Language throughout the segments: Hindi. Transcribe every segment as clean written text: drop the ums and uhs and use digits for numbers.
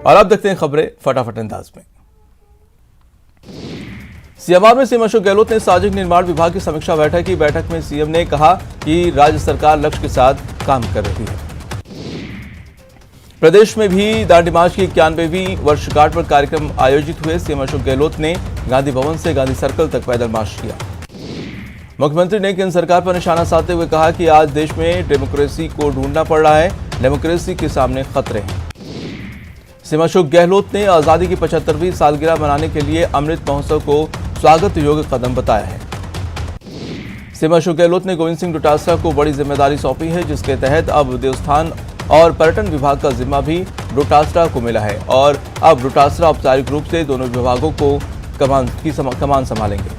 और अब देखते हैं खबरें फटाफट अंदाज में। सीएमआर में सीएम अशोक गहलोत ने सार्वजनिक निर्माण विभाग की समीक्षा बैठक की। बैठक में सीएम ने कहा कि राज्य सरकार लक्ष्य के साथ काम कर रही है। प्रदेश में भी दांडी मार्च की 91वीं वर्षगांठ पर कार्यक्रम आयोजित हुए। सीएम अशोक गहलोत ने गांधी भवन से गांधी सर्कल तक पैदल मार्च किया। मुख्यमंत्री ने केंद्र सरकार पर निशाना साधते हुए कहा कि आज देश में डेमोक्रेसी को ढूंढना पड़ रहा है, डेमोक्रेसी के सामने खतरे हैं। सीएम अशोक गहलोत ने आजादी की 75वीं सालगिरह मनाने के लिए अमृत महोत्सव को स्वागत योग्य कदम बताया है। सीएम अशोक गहलोत ने गोविंद सिंह डोटासरा को बड़ी जिम्मेदारी सौंपी है, जिसके तहत अब देवस्थान और पर्यटन विभाग का जिम्मा भी डोटासरा को मिला है और अब डोटासरा औपचारिक रूप से दोनों विभागों को कमान संभालेंगे।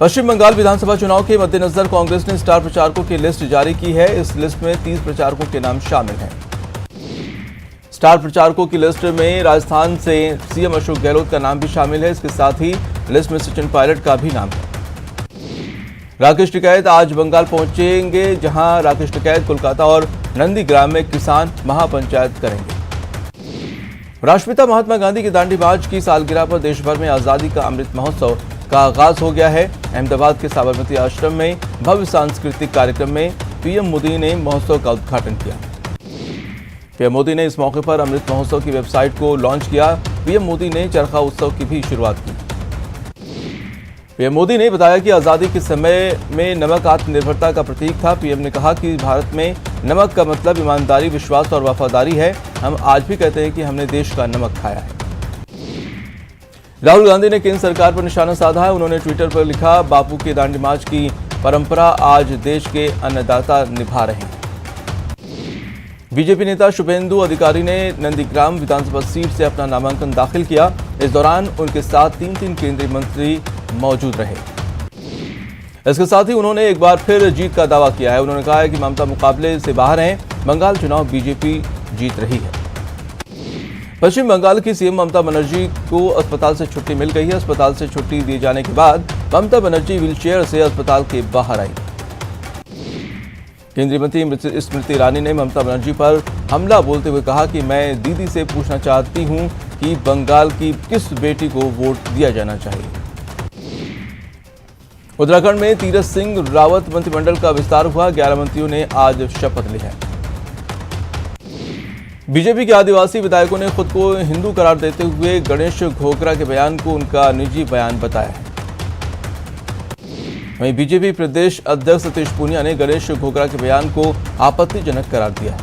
पश्चिम बंगाल विधानसभा चुनाव के मद्देनजर कांग्रेस ने स्टार प्रचारकों की लिस्ट जारी की है। इस लिस्ट में 30 प्रचारकों के नाम शामिल हैं। स्टार प्रचारकों की लिस्ट में राजस्थान से सीएम अशोक गहलोत का नाम भी शामिल है। इसके साथ ही लिस्ट में सचिन पायलट का भी नाम है। राकेश टिकैत आज बंगाल पहुंचेंगे, जहां राकेश टिकैत कोलकाता और नंदीग्राम में किसान महापंचायत करेंगे। राष्ट्रपिता महात्मा गांधी की दांडी मार्च की सालगिरह पर देश भर में आजादी का अमृत महोत्सव का आगाज हो गया है। अहमदाबाद के साबरमती आश्रम में भव्य सांस्कृतिक कार्यक्रम में पीएम मोदी ने महोत्सव का उद्घाटन किया। पीएम मोदी ने इस मौके पर अमृत महोत्सव की वेबसाइट को लॉन्च किया। पीएम मोदी ने चरखा उत्सव की भी शुरुआत की। पीएम मोदी ने बताया कि आजादी के समय में नमक आत्मनिर्भरता का प्रतीक था। पीएम ने कहा कि भारत में नमक का मतलब ईमानदारी, विश्वास और वफादारी है। हम आज भी कहते हैं कि हमने देश का नमक खाया है। राहुल गांधी ने केंद्र सरकार पर निशाना साधा है। उन्होंने ट्विटर पर लिखा, बापू के दांडी मार्च की परंपरा आज देश के अन्नदाता निभा रहे हैं। बीजेपी नेता शुभेंदु अधिकारी ने नंदीग्राम विधानसभा सीट से अपना नामांकन दाखिल किया। इस दौरान उनके साथ 3 केंद्रीय मंत्री मौजूद रहे। इसके साथ ही उन्होंने एक बार फिर जीत का दावा किया है। उन्होंने कहा है कि ममता मुकाबले से बाहर हैं, बंगाल चुनाव बीजेपी जीत रही है। पश्चिम बंगाल की सीएम ममता बनर्जी को अस्पताल से छुट्टी मिल गई है। अस्पताल से छुट्टी दिए जाने के बाद ममता बनर्जी व्हीलचेयर से अस्पताल के बाहर आई। केंद्रीय मंत्री स्मृति ईरानी ने ममता बनर्जी पर हमला बोलते हुए कहा कि मैं दीदी से पूछना चाहती हूं कि बंगाल की किस बेटी को वोट दिया जाना चाहिए। उत्तराखंड में तीरथ सिंह रावत मंत्रिमंडल का विस्तार हुआ। 11 मंत्रियों ने आज शपथ ली है। बीजेपी के आदिवासी विधायकों ने खुद को हिंदू करार देते हुए गणेश घोगरा के बयान को उनका निजी बयान बताया है। वहीं बीजेपी प्रदेश अध्यक्ष सतीश पूनिया ने गणेश घोगरा के बयान को आपत्तिजनक करार दिया है।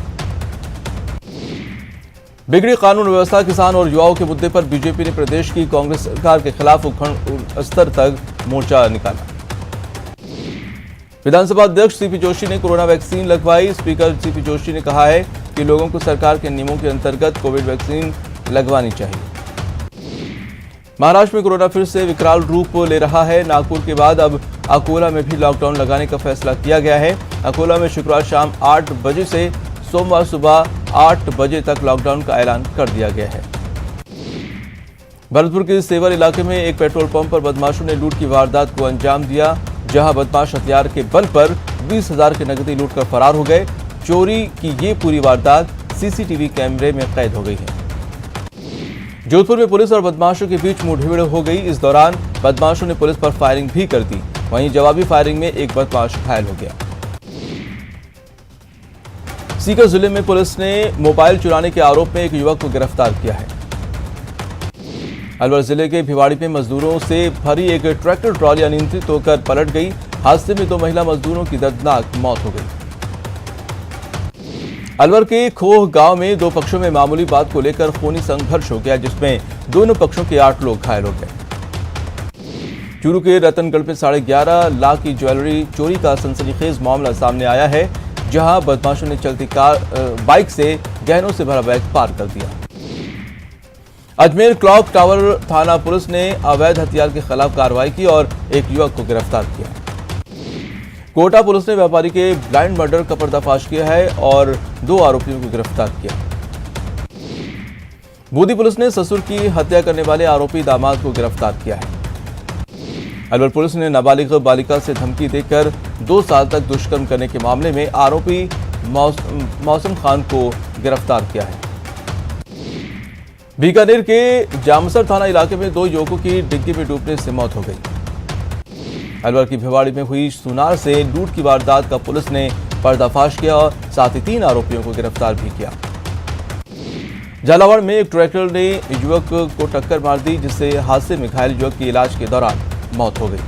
बिगड़ी कानून व्यवस्था, किसान और युवाओं के मुद्दे पर बीजेपी ने प्रदेश की कांग्रेस सरकार के खिलाफ उपखंड स्तर तक मोर्चा निकाला। विधानसभा अध्यक्ष सीपी जोशी ने कोरोना वैक्सीन लगवाई। स्पीकर सीपी जोशी ने कहा है कि लोगों को सरकार के नियमों के अंतर्गत कोविड वैक्सीन लगवानी चाहिए। महाराष्ट्र में कोरोना फिर से विकराल रूप ले रहा है। नागपुर के बाद अब अकोला में भी लॉकडाउन लगाने का फैसला किया गया है। अकोला में शुक्रवार शाम 8 बजे से सोमवार सुबह 8 बजे तक लॉकडाउन का ऐलान कर दिया गया है। भरतपुर के सेवर इलाके में एक पेट्रोल पंप पर बदमाशों ने लूट की वारदात को अंजाम दिया, जहां बदमाश हथियार के बल पर 20,000 की नकदी लूटकर फरार हो गए। चोरी की ये पूरी वारदात सीसीटीवी कैमरे में कैद हो गई है। जोधपुर में पुलिस और बदमाशों के बीच मुठभेड़ हो गई। इस दौरान बदमाशों ने पुलिस पर फायरिंग भी कर दी। वहीं जवाबी फायरिंग में एक बदमाश घायल हो गया। सीकर जिले में पुलिस ने मोबाइल चुराने के आरोप में एक युवक को गिरफ्तार किया है। अलवर जिले के भिवाड़ी में मजदूरों से भरी एक ट्रैक्टर ट्रॉली अनियंत्रित होकर पलट गई। हादसे में 2 महिला मजदूरों की दर्दनाक मौत हो गई। अलवर के खोह गांव में 2 पक्षों में मामूली बात को लेकर खूनी संघर्ष हो गया, जिसमें दोनों पक्षों के 8 लोग घायल हो गए। चूरू के रतनगढ़ में 11.5 लाख की ज्वेलरी चोरी का सनसनीखेज मामला सामने आया है, जहां बदमाशों ने चलती बाइक से गहनों से भरा बैग पार कर दिया। अजमेर क्लॉक टावर थाना पुलिस ने अवैध हथियार के खिलाफ कार्रवाई की और एक युवक को गिरफ्तार किया। कोटा पुलिस ने व्यापारी के ब्लाइंड मर्डर का पर्दाफाश किया है और 2 आरोपियों को गिरफ्तार किया। बूंदी पुलिस ने ससुर की हत्या करने वाले आरोपी दामाद को गिरफ्तार किया है। अलवर पुलिस ने नाबालिग बालिका से धमकी देकर 2 साल तक दुष्कर्म करने के मामले में आरोपी मौसम खान को गिरफ्तार किया है। बीकानेर के जामसर थाना इलाके में 2 युवकों की डिग्गी में डूबने से मौत हो गई। अलवर की भिवाड़ी में हुई सुनार से लूट की वारदात का पुलिस ने पर्दाफाश किया और साथ ही 3 आरोपियों को गिरफ्तार भी किया। झालावाड़ में एक ट्रैक्टर ने युवक को टक्कर मार दी, जिससे हादसे में घायल युवक की इलाज के दौरान मौत हो गई।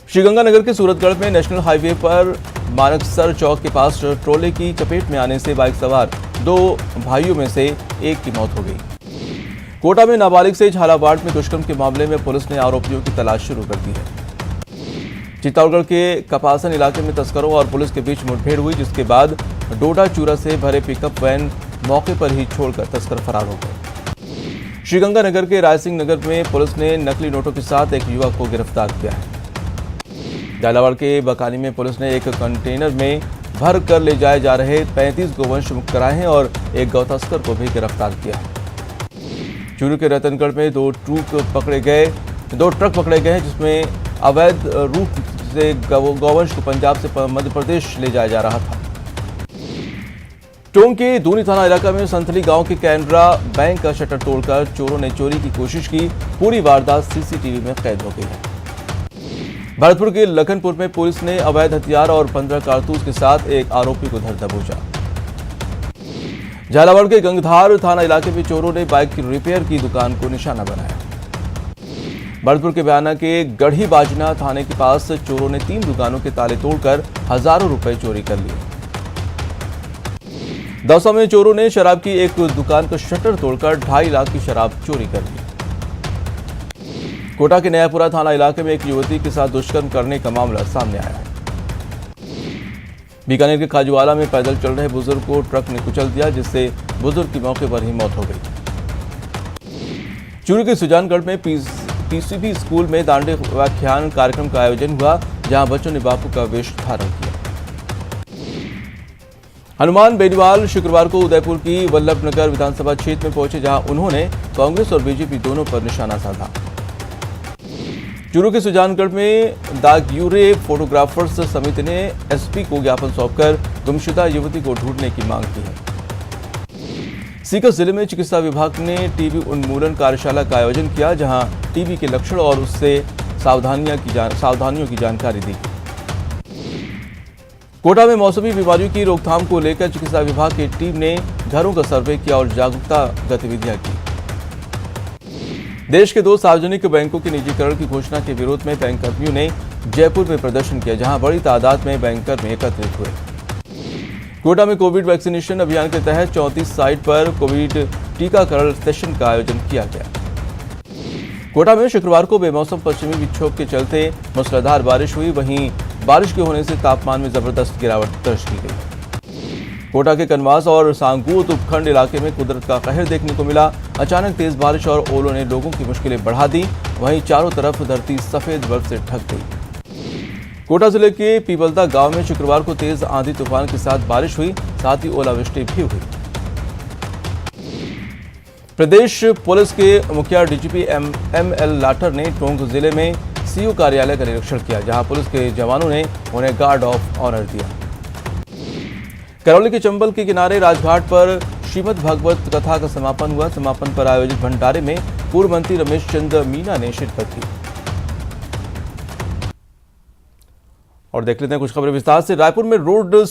श्रीगंगानगर के सूरतगढ़ में नेशनल हाईवे पर मानकसर चौक के पास ट्रोले की चपेट में आने से बाइक सवार 2 भाइयों में से एक की मौत हो गई। कोटा में नाबालिग से झालावाड़ में दुष्कर्म के मामले में पुलिस ने आरोपियों की तलाश शुरू कर दी है। चित्तौड़गढ़ के कपासन इलाके में तस्करों और पुलिस के बीच मुठभेड़ हुई, जिसके बाद डोडा चूरा से भरे पिकअप वैन मौके पर ही छोड़कर तस्कर फरार हो गए। श्रीगंगानगर के रायसिंह नगर में पुलिस ने नकली नोटों के साथ एक युवक को गिरफ्तार किया है। झालावाड़ के बकानी में पुलिस ने एक कंटेनर में भर कर ले जाए जा रहे 35 गोवंश मुक्त कराए हैं और एक गौ तस्कर को भी गिरफ्तार किया है। चूरू के रतनगढ़ में 2 ट्रक पकड़े गए हैं, जिसमें अवैध रूप से गौवंश को पंजाब से मध्य प्रदेश ले जाया जा रहा था। टोंक के दूनी थाना इलाका में संथली गांव के कैनरा बैंक का शटर तोड़कर चोरों ने चोरी की कोशिश की। पूरी वारदात सीसीटीवी में कैद हो गई है। भरतपुर के लखनपुर में पुलिस ने अवैध हथियार और 15 कारतूस के साथ एक आरोपी को धर दबोचा। झालावाड़ के गंगधार थाना इलाके में चोरों ने बाइक की रिपेयर की दुकान को निशाना बनाया। भरतपुर के बयाना के गढ़ी बाजना थाने के पास चोरों ने 3 दुकानों के ताले तोड़कर हजारों रुपए चोरी कर लिए। दौसा में चोरों ने शराब की एक दुकान का शटर तोड़कर 2.5 लाख की शराब चोरी कर ली। कोटा के नयापुरा थाना इलाके में एक युवती के साथ दुष्कर्म करने का मामला सामने आया है। बीकानेर के खाजूवाला में पैदल चल रहे बुजुर्ग को ट्रक ने कुचल दिया, जिससे बुजुर्ग की मौके पर ही मौत हो गई। चूरू के सुजानगढ़ में पीसीबी स्कूल में दांडी व्याख्यान कार्यक्रम का आयोजन हुआ, जहां बच्चों ने बापू का वेश धारण किया। हनुमान बेनीवाल शुक्रवार को उदयपुर की वल्लभनगर विधानसभा क्षेत्र में पहुंचे, जहां उन्होंने कांग्रेस और बीजेपी दोनों पर निशाना साधा। चूरू के सुजानगढ़ में दाग्यूरे फोटोग्राफर्स समिति ने एसपी को ज्ञापन सौंपकर गुमशुदा युवती को ढूंढने की मांग की है। सीकर जिले में चिकित्सा विभाग ने टीबी उन्मूलन कार्यशाला का आयोजन किया, जहां टीबी के लक्षण और उससे सावधानियों की जानकारी दी। कोटा में मौसमी बीमारियों की रोकथाम को लेकर चिकित्सा विभाग की टीम ने घरों का सर्वे किया और जागरूकता गतिविधियां की। देश के 2 सार्वजनिक बैंकों के निजीकरण की घोषणा के विरोध में बैंककर्मियों ने जयपुर में प्रदर्शन किया, जहां बड़ी तादाद में बैंककर्मी एकत्रित हुए। कोटा में कोविड वैक्सीनेशन अभियान के तहत 34 साइट पर कोविड टीकाकरण सेशन का आयोजन किया गया। कोटा में शुक्रवार को बेमौसम पश्चिमी विक्षोभ के चलते मूसलाधार बारिश हुई, वहीं बारिश के होने से तापमान में जबरदस्त गिरावट दर्ज की गई। कोटा के कनवास और सांगूत उपखंड इलाके में कुदरत का कहर देखने को मिला। अचानक तेज बारिश और ओलों ने लोगों की मुश्किलें बढ़ा दी, वहीं चारों तरफ धरती सफेद बर्फ से ढक गई। कोटा जिले के पीपलदा गांव में शुक्रवार को तेज आंधी तूफान के साथ बारिश हुई, साथ ही ओलावृष्टि भी हुई। प्रदेश पुलिस के मुखिया डीजीपी एमएल लाठर ने टोंक जिले में सीओ कार्यालय का निरीक्षण किया, जहां पुलिस के जवानों ने उन्हें गार्ड ऑफ ऑनर दिया। करौली के चंबल के किनारे राजघाट पर श्रीमद् भागवत कथा का समापन हुआ। समापन पर आयोजित भंडारे में पूर्व मंत्री रमेश चंद्र मीना ने शिरकत की। और देख लेते हैं कुछ खबरें विस्तार से। रायपुर में रोड